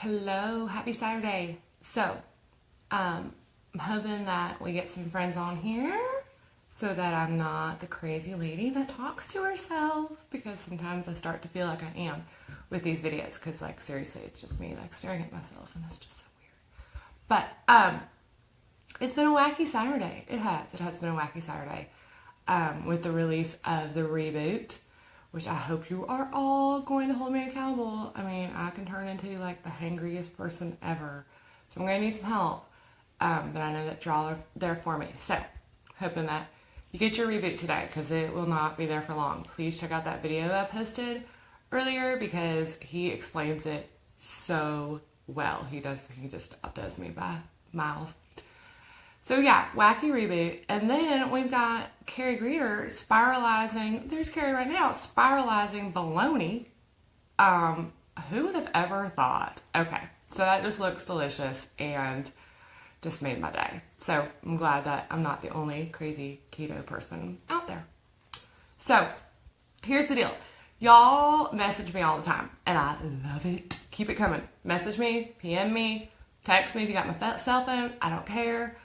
Hello, happy Saturday. So, I'm hoping that we get some friends on here so that I'm not the crazy lady that talks to herself, because sometimes I start to feel like I am with these videos, because like seriously, it's just me like staring at myself and that's just so weird. But it's been a wacky Saturday. It has been a wacky Saturday with the release of the Reboot, which I hope you are all going to hold me accountable. I mean, I can turn into like the hangriest person ever. So I'm going to need some help. But I know that y'all are there for me. So, hoping that you get your Reboot today, because it will not be there for long. Please check out that video I posted earlier, because he explains it so well. He just outdoes me by miles. So yeah, wacky Reboot. And then we've got Carrie Greer spiralizing. There's Carrie right now, spiralizing baloney. Who would have ever thought? Okay, so that just looks delicious and just made my day. So I'm glad that I'm not the only crazy keto person out there. So here's the deal. Y'all message me all the time, and I love it. Keep it coming. Message me, PM me, text me if you got my cell phone. I don't care.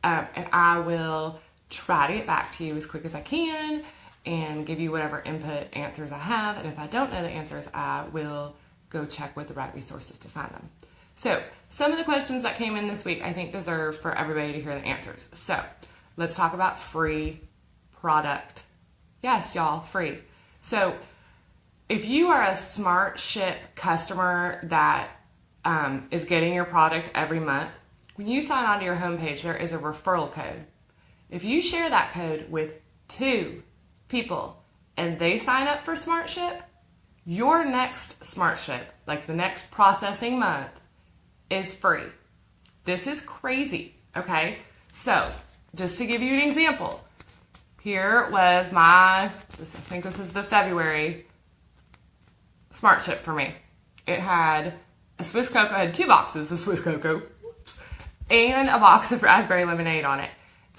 And I will try to get back to you as quick as I can and give you whatever input answers I have. And if I don't know the answers, I will go check with the right resources to find them. So some of the questions that came in this week, I think deserve for everybody to hear the answers. So let's talk about free product. Yes, y'all, free. So if you are a Smart Ship customer that is getting your product every month, when you sign onto your homepage, there is a referral code. If you share that code with 2 people and they sign up for Smart Ship, your next Smart Ship, like the next processing month, is free. This is crazy, okay? So, just to give you an example, here was I think this is the February Smart Ship for me. It had a Swiss cocoa, I had 2 boxes of Swiss cocoa, and a box of raspberry lemonade on it.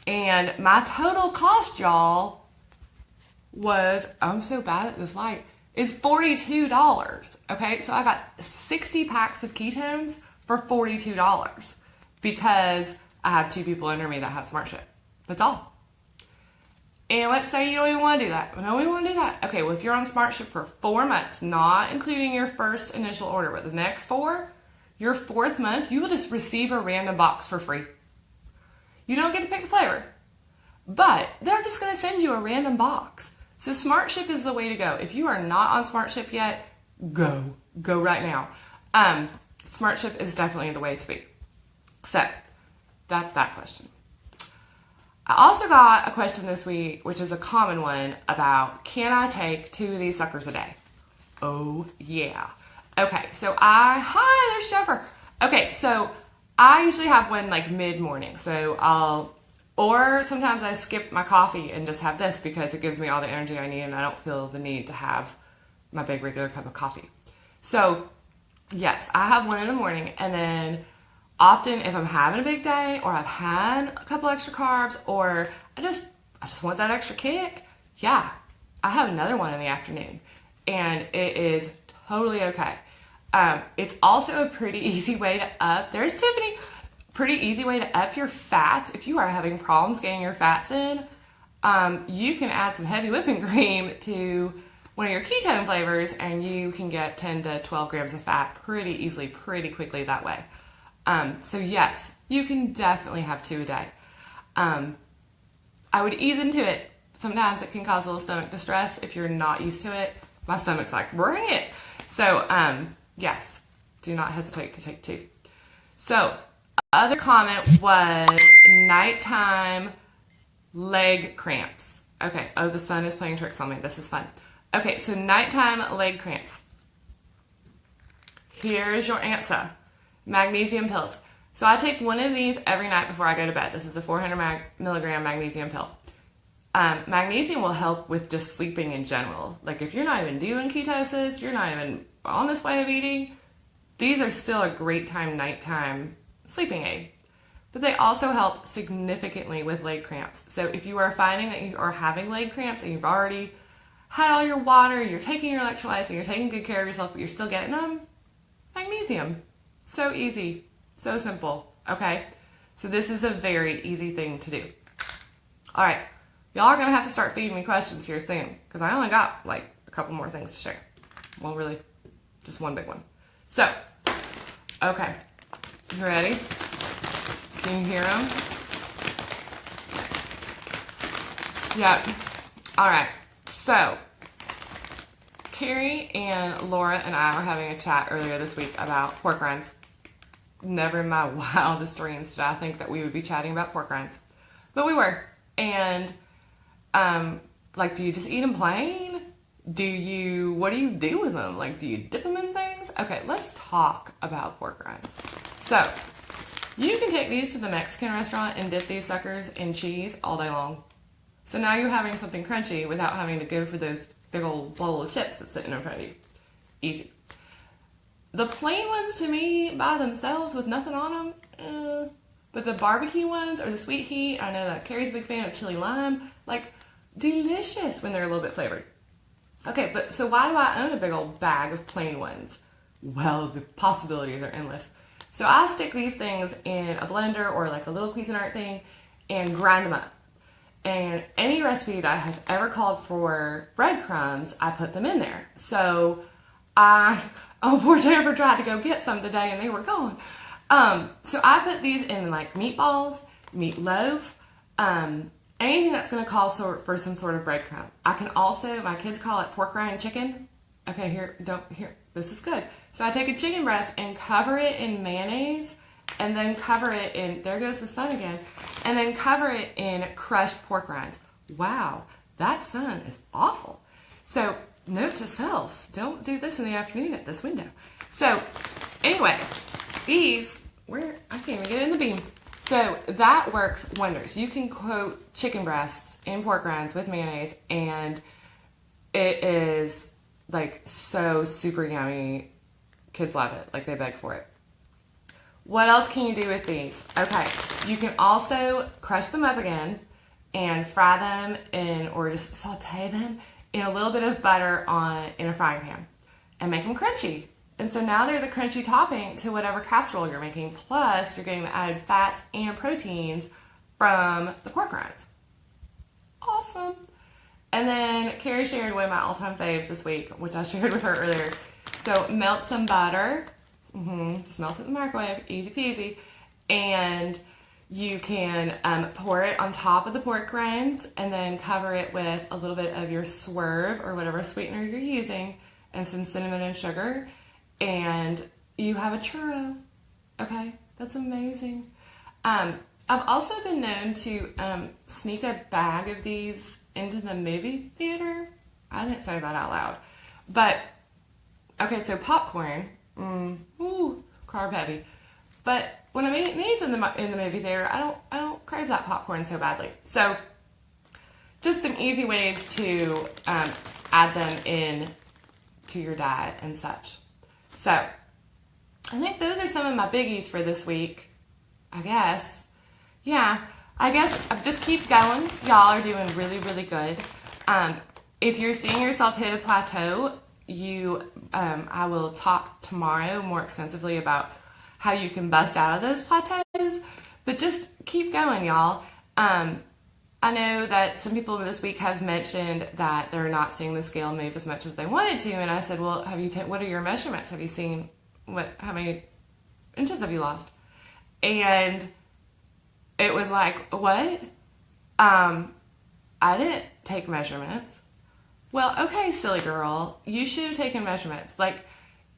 And my total cost, y'all, was, I'm so bad at this light, is $42. Okay, so I got 60 packs of ketones for $42 because I have 2 people under me that have Smart Ship. That's all. And let's say you don't even want to do that. No, we want to do that. Okay, well, if you're on Smart Ship for 4 months, not including your first initial order, but the next 4, your 4th month, you will just receive a random box for free. You don't get to pick the flavor, but they're just going to send you a random box. So Smart Ship is the way to go. If you are not on Smart Ship yet, go right now. Smart Ship is definitely the way to be. So that's that question. I also got a question this week, which is a common one, about can I take 2 of these suckers a day? Oh yeah. Okay, so hi, there's Jennifer. Okay, so I usually have one like mid-morning. So or sometimes I skip my coffee and just have this because it gives me all the energy I need and I don't feel the need to have my big regular cup of coffee. So yes, I have one in the morning, and then often if I'm having a big day or I've had a couple extra carbs or I just want that extra kick, yeah, I have another one in the afternoon, and it is totally okay. It's also a pretty easy way to up, there's Tiffany, pretty easy way to up your fats. If you are having problems getting your fats in, you can add some heavy whipping cream to one of your ketone flavors and you can get 10 to 12 grams of fat pretty easily, pretty quickly that way. So yes, you can definitely have 2 a day. I would ease into it. Sometimes it can cause a little stomach distress if you're not used to it. My stomach's like, bring it. So, yes, do not hesitate to take 2. So, other comment was nighttime leg cramps. Okay, oh, the sun is playing tricks on me. This is fun. Okay, so nighttime leg cramps. Here's your answer. Magnesium pills. So I take one of these every night before I go to bed. This is a 400 milligram magnesium pill. Magnesium will help with just sleeping in general. Like if you're not even doing ketosis, you're not even on this way of eating, these are still a great nighttime sleeping aid. But they also help significantly with leg cramps. So if you are finding that you are having leg cramps and you've already had all your water, you're taking your electrolytes, and you're taking good care of yourself, but you're still getting them, magnesium. So easy. So simple. Okay? So this is a very easy thing to do. All right. Y'all are going to have to start feeding me questions here soon because I only got like a couple more things to share. Well, really, just one big one. So, okay. You ready? Can you hear them? Yep. All right. So, Carrie and Laura and I were having a chat earlier this week about pork rinds. Never in my wildest dreams did I think that we would be chatting about pork rinds. But we were. And, like, do you just eat them plain? What do you do with them? Like, do you dip them in things? Okay, let's talk about pork rinds. So, you can take these to the Mexican restaurant and dip these suckers in cheese all day long. So now you're having something crunchy without having to go for those big old bowl of chips that's sitting in front of you. Easy. The plain ones to me by themselves with nothing on them, but the barbecue ones or the sweet heat, I know that Carrie's a big fan of chili lime, like delicious when they're a little bit flavored. Okay, but so why do I own a big old bag of plain ones? Well, the possibilities are endless. So I stick these things in a blender or like a little Cuisinart thing and grind them up. And any recipe that has ever called for breadcrumbs, I put them in there. So poor Jennifer tried to go get some today and they were gone. So I put these in like meatballs, meatloaf, anything that's going to call for some sort of breadcrumb. I can also, my kids call it pork rind chicken. Okay, here, this is good. So I take a chicken breast and cover it in mayonnaise and then cover it in, there goes the sun again, and then cover it in crushed pork rinds. Wow, that sun is awful. So note to self, don't do this in the afternoon at this window. So anyway, these, I can't even get it in the beam. So that works wonders. You can coat chicken breasts in pork rinds with mayonnaise and it is like so super yummy. Kids love it, like they beg for it. What else can you do with these? Okay, you can also crush them up again and fry them or just saute them in a little bit of butter in a frying pan and make them crunchy. And so now they're the crunchy topping to whatever casserole you're making, plus you're getting the added fats and proteins from the pork rinds. Awesome. And then Carrie shared one of my all-time faves this week, which I shared with her earlier. So melt some butter. Just melt it in the microwave, easy peasy. And you can pour it on top of the pork rinds and then cover it with a little bit of your swerve or whatever sweetener you're using and some cinnamon and sugar. And you have a churro. Okay, that's amazing. I've also been known to sneak a bag of these into the movie theater. I didn't say that out loud. But, okay, so popcorn. Carb heavy. But when I'm eating these in the movie theater, I don't crave that popcorn so badly. So just some easy ways to add them in to your diet and such. So I think those are some of my biggies for this week. I guess. Yeah. I guess just keep going. Y'all are doing really, really good. If you're seeing yourself hit a plateau, I will talk tomorrow more extensively about how you can bust out of those plateaus, but just keep going, y'all. I know that some people this week have mentioned that they're not seeing the scale move as much as they wanted to, and I said, well, what are your measurements? Have you seen how many inches have you lost? And it was like, what? I didn't take measurements. Well, okay, silly girl, you should have taken measurements. Like,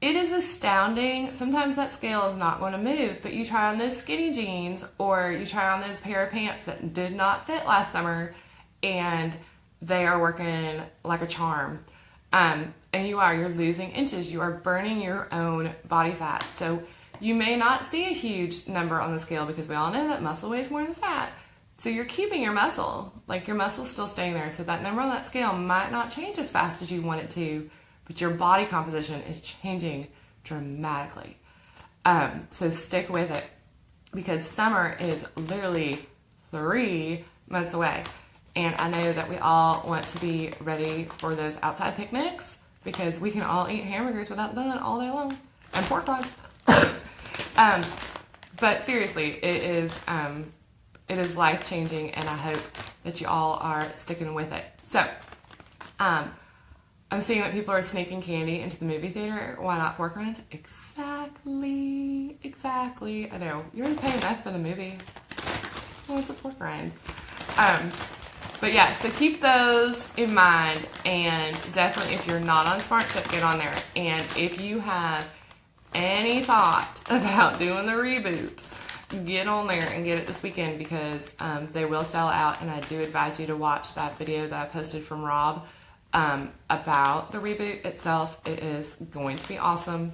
it is astounding. Sometimes that scale is not going to move, but you try on those skinny jeans or you try on those pair of pants that did not fit last summer and they are working like a charm. And you're losing inches. You are burning your own body fat. So you may not see a huge number on the scale because we all know that muscle weighs more than fat. So you're keeping your muscle, like your muscle's still staying there. So that number on that scale might not change as fast as you want it to, but your body composition is changing dramatically. So stick with it because summer is literally 3 months away. And I know that we all want to be ready for those outside picnics because we can all eat hamburgers without the bun all day long and pork rinds. But seriously, it is life-changing, and I hope that you all are sticking with it. So, I'm seeing that people are sneaking candy into the movie theater. Why not pork rinds? Exactly. I know. You're already paying enough for the movie. What's a pork rind? But yeah, so keep those in mind, and definitely if you're not on SmartShip, get on there. And if you have any thought about doing the reboot, get on there and get it this weekend, because they will sell out, and I do advise you to watch that video that I posted from Rob about the reboot itself. It is going to be awesome.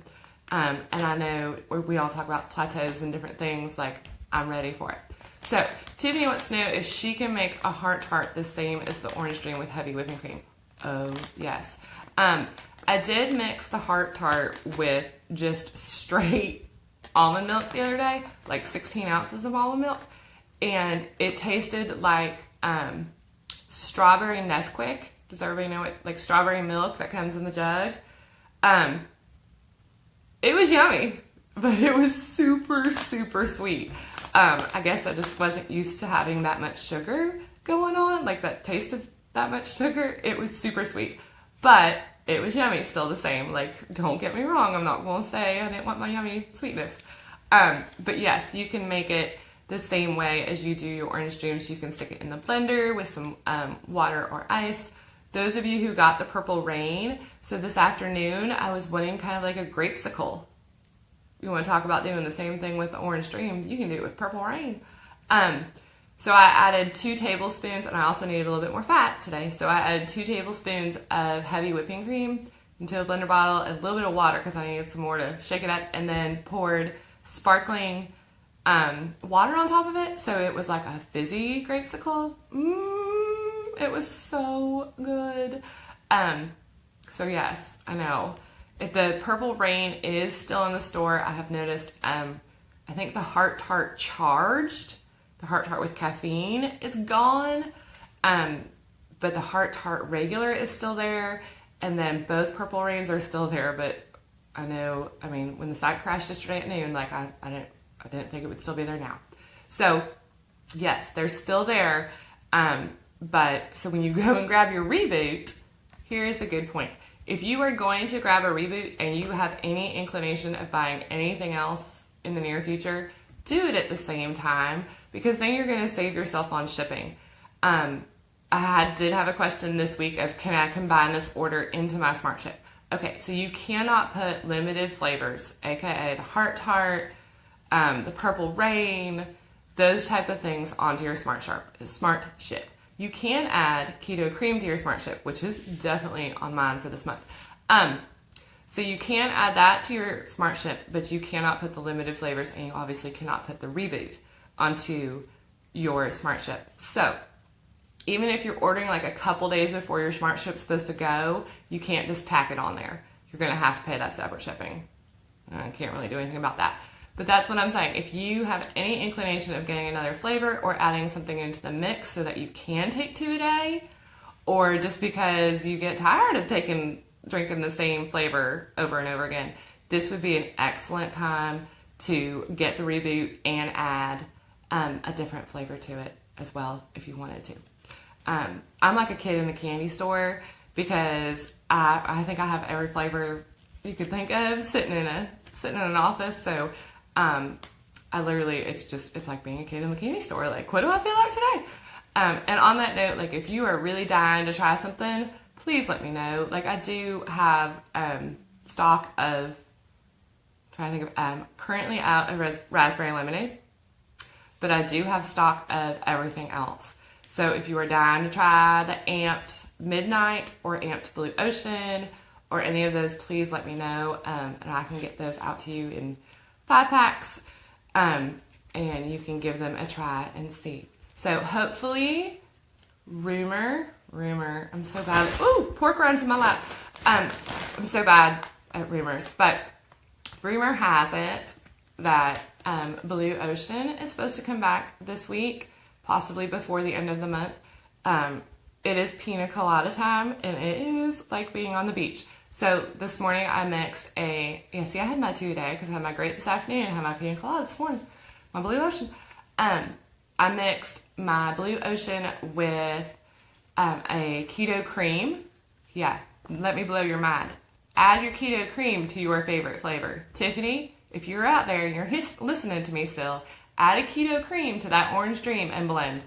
And I know we all talk about plateaus and different things, like I'm ready for it. So Tiffany wants to know if she can make a heart tart the same as the orange dream with heavy whipping cream. Oh, yes. I did mix the heart tart with just straight almond milk the other day, like 16 ounces of almond milk, and it tasted like strawberry Nesquik. Does everybody know it? Like strawberry milk that comes in the jug. It was yummy, but it was super, super sweet. I guess I just wasn't used to having that much sugar going on, like that taste of that much sugar. It was super sweet, but it was yummy still the same. Like, don't get me wrong, I'm not going to say I didn't want my yummy sweetness. But yes, you can make it the same way as you do your orange dreams. You can stick it in the blender with some water or ice. Those of you who got the Purple Rain, so this afternoon I was wanting kind of like a grapesicle. You want to talk about doing the same thing with the orange dream, you can do it with Purple Rain. So I added 2 tablespoons, and I also needed a little bit more fat today, so I added 2 tablespoons of heavy whipping cream into a blender bottle, and a little bit of water because I needed some more to shake it up, and then poured sparkling water on top of it, so it was like a fizzy grapesicle. It was so good. So yes, I know. If the Purple Rain is still in the store, I have noticed, I think the Heart Tart Charged, the Heart Tart with caffeine, is gone. But the Heart Tart Regular is still there. And then both Purple Rains are still there. But I know, I mean, when the site crashed yesterday at noon, like I didn't think it would still be there now. So yes, they're still there. But so when you go and grab your Reboot, here's a good point. If you are going to grab a Reboot and you have any inclination of buying anything else in the near future, do it at the same time, because then you're going to save yourself on shipping. I did have a question this week of, can I combine this order into my SmartShip? Okay, so you cannot put limited flavors, aka the Heart Tart, the Purple Rain, those type of things onto your SmartShip. You can add Keto Kreme to your SmartShip, which is definitely on mine for this month. So you can add that to your SmartShip, but you cannot put the limited flavors, and you obviously cannot put the Reboot onto your SmartShip. So even if you're ordering like a couple days before your SmartShip's supposed to go, you can't just tack it on there. You're going to have to pay that separate shipping. I can't really do anything about that. But that's what I'm saying. If you have any inclination of getting another flavor or adding something into the mix so that you can take 2 a day, or just because you get tired of drinking the same flavor over and over again, this would be an excellent time to get the Reboot and add a different flavor to it as well if you wanted to. I'm like a kid in the candy store, because I think I have every flavor you could think of sitting in an office. So I literally, it's like being a kid in the candy store. Like, what do I feel like today? And on that note, like, if you are really dying to try something, please let me know. Like, I do have stock of, currently out of raspberry lemonade, but I do have stock of everything else. So if you are dying to try the Amped Midnight or Amped Blue Ocean or any of those, please let me know, and I can get those out to you in 5-packs, and you can give them a try and see. So hopefully, Rumor, I'm so bad at, pork rinds in my lap. I'm so bad at rumors, but rumor has it that Blue Ocean is supposed to come back this week, possibly before the end of the month. It is pina colada time, and it is like being on the beach. So this morning I mixed I had my 2 a day because I had my grape this afternoon and I had my pina colada this morning, my Blue Ocean. I mixed my Blue Ocean with a Keto Kreme. Yeah, let me blow your mind. Add your Keto Kreme to your favorite flavor. Tiffany, if you're out there and you're listening to me still, add a Keto Kreme to that Orange Dream and blend.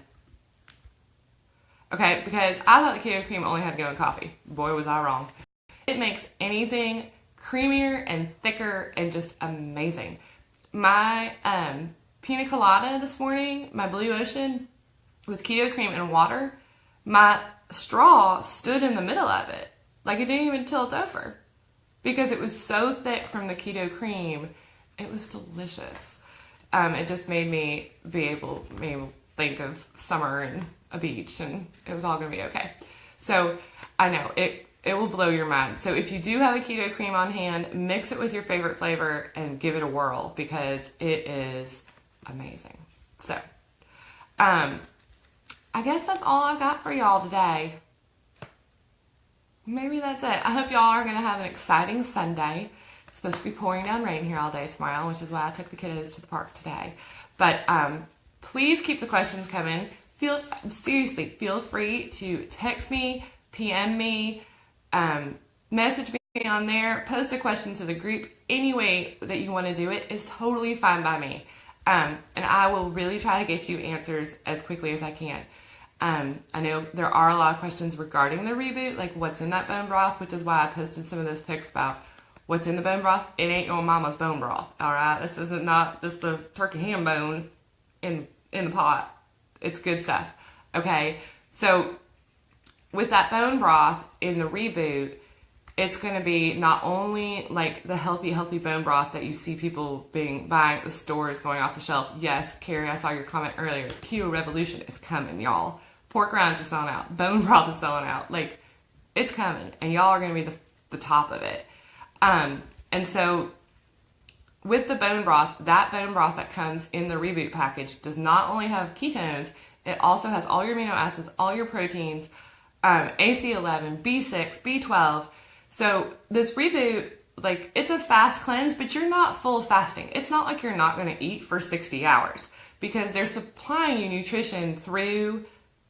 Okay, because I thought the Keto Kreme only had to go in coffee. Boy, was I wrong. It makes anything creamier and thicker and just amazing. My pina colada this morning, my Blue Ocean with Keto Kreme and water, my straw stood in the middle of it. Like it didn't even tilt over because it was so thick from the Keto Kreme. It was delicious. It just made me be able to think of summer and a beach, and it was all going to be okay. So I know it will blow your mind. So if you do have a Keto Kreme on hand, mix it with your favorite flavor and give it a whirl because it is amazing. So I guess that's all I've got for y'all today. Maybe that's it. I hope y'all are going to have an exciting Sunday. It's supposed to be pouring down rain here all day tomorrow, which is why I took the kiddos to the park today. But please keep the questions coming. Feel free to text me, PM me, message me on there, post a question to the group. Any way that you want to do it is totally fine by me. And I will really try to get you answers as quickly as I can. I know there are a lot of questions regarding the Reboot, like what's in that bone broth, which is why I posted some of those pics about what's in the bone broth. It ain't your mama's bone broth, all right? This isn't not just the turkey ham bone in the pot. It's good stuff, okay? So with that bone broth in the Reboot, it's going to be not only like the healthy bone broth that you see people buying at the stores going off the shelf. Yes, Carrie, I saw your comment earlier. Keto Revolution is coming, y'all. Pork rinds are selling out. Bone broth is selling out. Like, it's coming, and y'all are going to be the top of it. And so with the bone broth, that bone broth that comes in the Reboot package does not only have ketones, it also has all your amino acids, all your proteins, AC11, B6, B12. So this Reboot, like, it's a fast cleanse, but you're not full fasting. It's not like you're not going to eat for 60 hours because they're supplying you nutrition through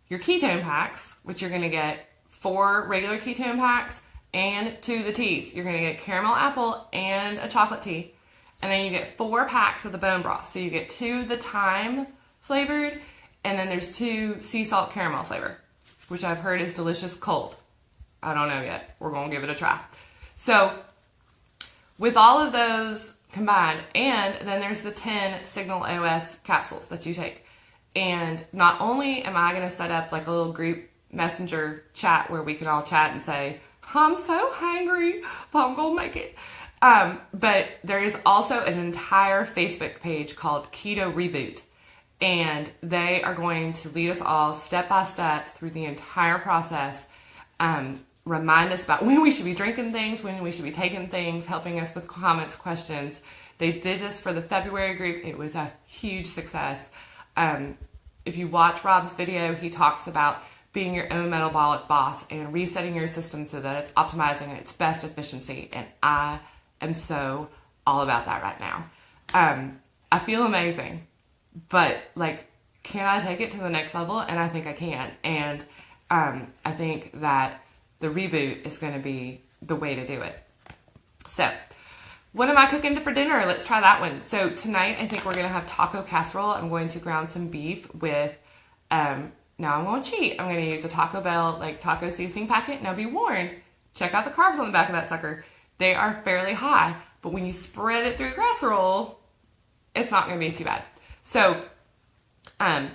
your ketone packs, which you're going to get 4 regular ketone packs and 2 the teas. You're going to get caramel apple and a chocolate tea. And then you get 4 packs of the bone broth. So you get 2 the thyme flavored, and then there's 2 sea salt caramel flavor, which I've heard is delicious cold. I don't know yet. We're going to give it a try. So with all of those combined, and then there's the 10 Signal OS capsules that you take. And not only am I going to set up like a little group messenger chat where we can all chat and say, I'm so hungry, but I'm going to make it. But there is also an entire Facebook page called Keto Reboot. And they are going to lead us all step by step through the entire process. Remind us about when we should be drinking things, when we should be taking things, helping us with comments, questions. They did this for the February group. It was a huge success. If you watch Rob's video, he talks about being your own metabolic boss and resetting your system so that it's optimizing at its best efficiency. And I am so all about that right now. I feel amazing, but like, can I take it to the next level? And I think I can. And I think that the Reboot is going to be the way to do it. So what am I cooking for dinner? Let's try that one. So tonight, I think we're going to have taco casserole. I'm going to ground some beef with, now I'm going to cheat. I'm going to use a Taco Bell, like taco seasoning packet. Now be warned, check out the carbs on the back of that sucker. They are fairly high, but when you spread it through a casserole, it's not going to be too bad. So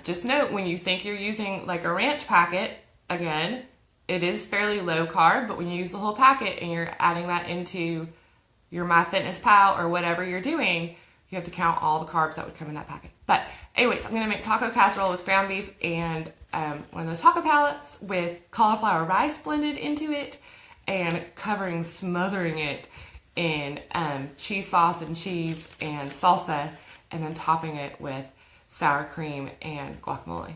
just note, when you think you're using like a ranch packet, again, it is fairly low carb, but when you use the whole packet and you're adding that into your MyFitnessPal or whatever you're doing, you have to count all the carbs that would come in that packet. But anyways, I'm going to make taco casserole with ground beef and one of those taco pellets with cauliflower rice blended into it and smothering it in cheese sauce and cheese and salsa, and then topping it with sour cream and guacamole.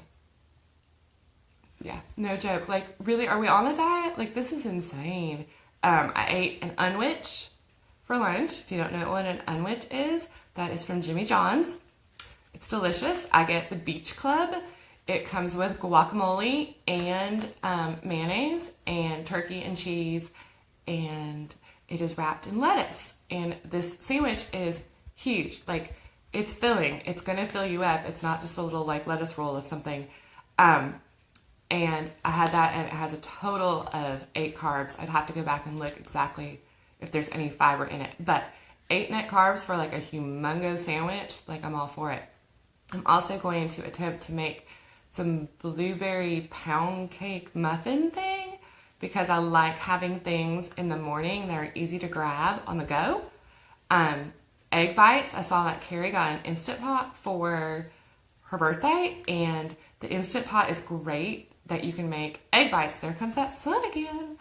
Yeah, no joke. Like, really, are we on a diet? Like, this is insane. I ate an unwich for lunch. If you don't know what an unwich is, that is from Jimmy John's. It's delicious. I get the Beach Club. It comes with guacamole and mayonnaise and turkey and cheese, and it is wrapped in lettuce. And this sandwich is huge. Like, it's filling. It's going to fill you up. It's not just a little like lettuce roll of something. And I had that, and it has a total of 8 carbs. I'd have to go back and look exactly if there's any fiber in it. But 8 net carbs for like a humongous sandwich, like I'm all for it. I'm also going to attempt to make some blueberry pound cake muffin thing because I like having things in the morning that are easy to grab on the go. Egg bites. I saw that Carrie got an Instant Pot for her birthday, and the Instant Pot is great that you can make egg bites. There comes that sun again.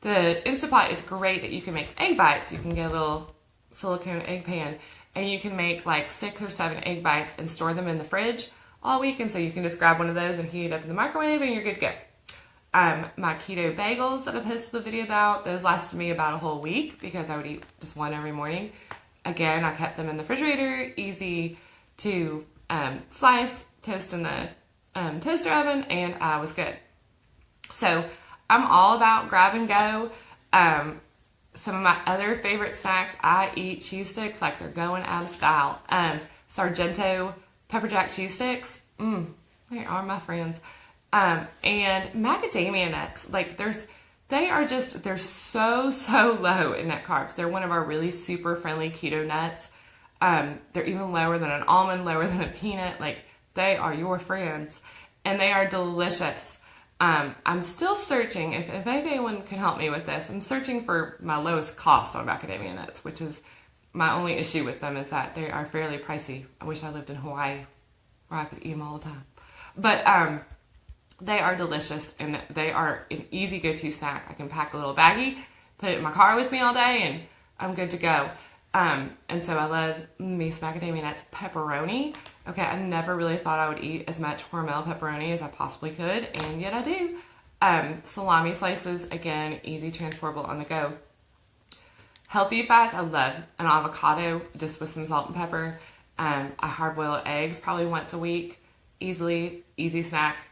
The Instant Pot is great that you can make egg bites. You can get a little silicone egg pan, and you can make like 6 or 7 egg bites and store them in the fridge all week. And so you can just grab one of those and heat it up in the microwave, and you're good to go. My keto bagels that I posted the video about, those lasted me about a whole week because I would eat just one every morning. Again, I kept them in the refrigerator, easy to slice, toast in the toaster oven, and I was good. So I'm all about grab and go. Some of my other favorite snacks, I eat cheese sticks like they're going out of style. Sargento pepper jack cheese sticks, they are my friends. And macadamia nuts, like they're so low in net carbs. They're one of our really super friendly keto nuts. They're even lower than an almond, lower than a peanut. Like, they are your friends, and they are delicious. I'm still searching, if anyone can help me with this, I'm searching for my lowest cost on macadamia nuts, which is my only issue with them, is that they are fairly pricey. I wish I lived in Hawaii where I could eat them all the time. But they are delicious, and they are an easy go-to snack. I can pack a little baggie, put it in my car with me all day, and I'm good to go. And so I love me some macadamia nuts. Pepperoni. Okay, I never really thought I would eat as much Hormel pepperoni as I possibly could, and yet I do. Salami slices, again, easy, transportable, on the go. Healthy fats, I love an avocado just with some salt and pepper. I hard-boil eggs probably once a week. Easy snack,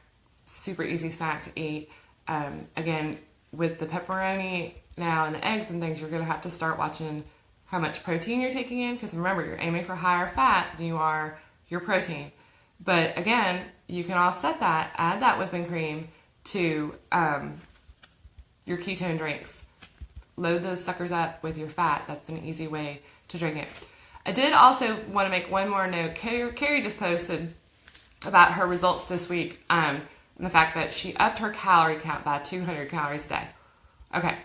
super easy snack to eat. Again, with the pepperoni now and the eggs and things, you're going to have to start watching how much protein you're taking in, because remember, you're aiming for higher fat than you are your protein. But again, you can offset that, add that whipping cream to your ketone drinks. Load those suckers up with your fat. That's an easy way to drink it. I did also want to make one more note. Carrie just posted about her results this week, and the fact that she upped her calorie count by 200 calories a day. Okay,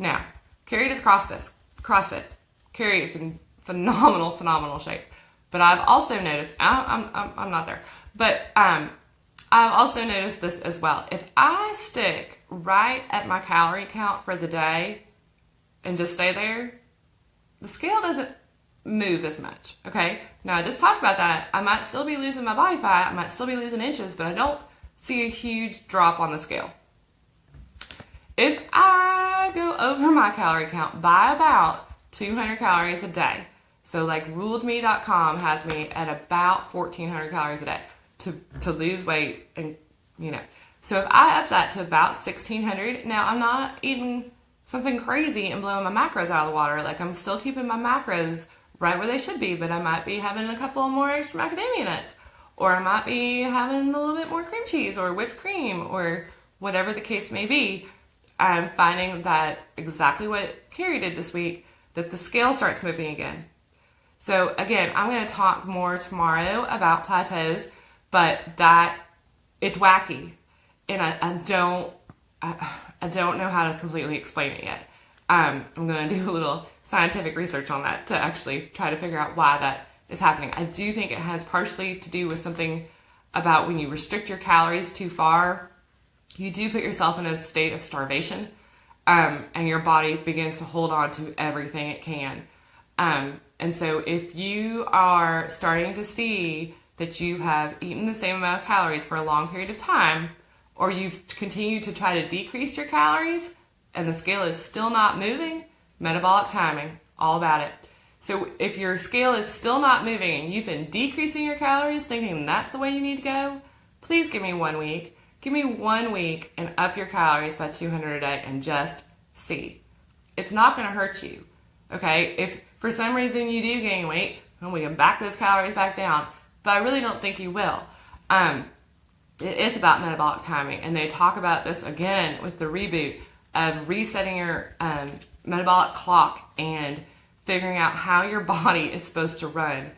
now, Carrie does CrossFit. Carrie is in phenomenal shape. But I've also noticed, I'm not there, but I've also noticed this as well. If I stick right at my calorie count for the day and just stay there, the scale doesn't move as much, okay? Now, I just talked about that. I might still be losing my body fat, I might still be losing inches, but I don't see a huge drop on the scale. If I go over my calorie count by about 200 calories a day, so like ruledme.com has me at about 1,400 calories a day to lose weight, and so if I up that to about 1,600, now I'm not eating something crazy and blowing my macros out of the water. Like, I'm still keeping my macros right where they should be, but I might be having a couple more extra macadamia nuts, or I might be having a little bit more cream cheese or whipped cream, or whatever the case may be. I'm finding that exactly what Carrie did this week, that the scale starts moving again. So again, I'm going to talk more tomorrow about plateaus, but that it's wacky, and I don't know how to completely explain it yet. I'm going to do a little scientific research on that to actually try to figure out why that is happening. I do think it has partially to do with something about when you restrict your calories too far, you do put yourself in a state of starvation, and your body begins to hold on to everything it can. And so if you are starting to see that you have eaten the same amount of calories for a long period of time, or you've continued to try to decrease your calories, and the scale is still not moving, metabolic timing, all about it. So if your scale is still not moving and you've been decreasing your calories thinking that's the way you need to go, please give me 1 week. Give me 1 week and up your calories by 200 a day and just see. It's not going to hurt you, okay? If for some reason you do gain weight, then we can back those calories back down, but I really don't think you will. It is about metabolic timing, and they talk about this again with the Reboot of resetting your metabolic clock and figuring out how your body is supposed to run.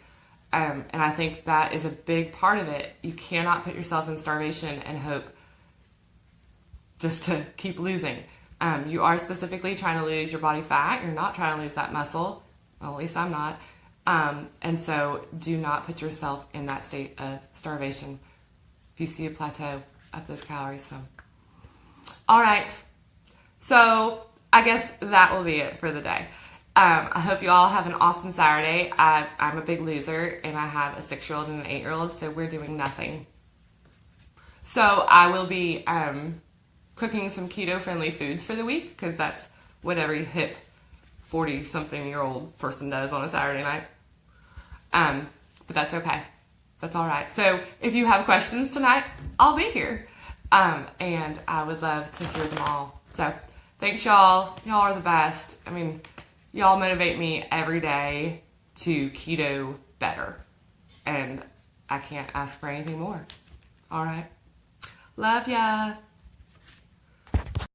And I think that is a big part of it. You cannot put yourself in starvation and hope just to keep losing. You are specifically trying to lose your body fat. You're not trying to lose that muscle. Well, at least I'm not. And so do not put yourself in that state of starvation. If you see a plateau, up those calories. So, all right. So I guess that will be it for the day. I hope you all have an awesome Saturday. I'm a big loser, and I have a 6-year-old and an 8-year-old, so we're doing nothing. So I will be cooking some keto-friendly foods for the week, because that's what every hip 40-something-year-old person does on a Saturday night. But that's okay. That's all right. So if you have questions tonight, I'll be here. And I would love to hear them all. So thanks, y'all. Y'all are the best. I mean, y'all motivate me every day to keto better. And I can't ask for anything more. All right. Love ya.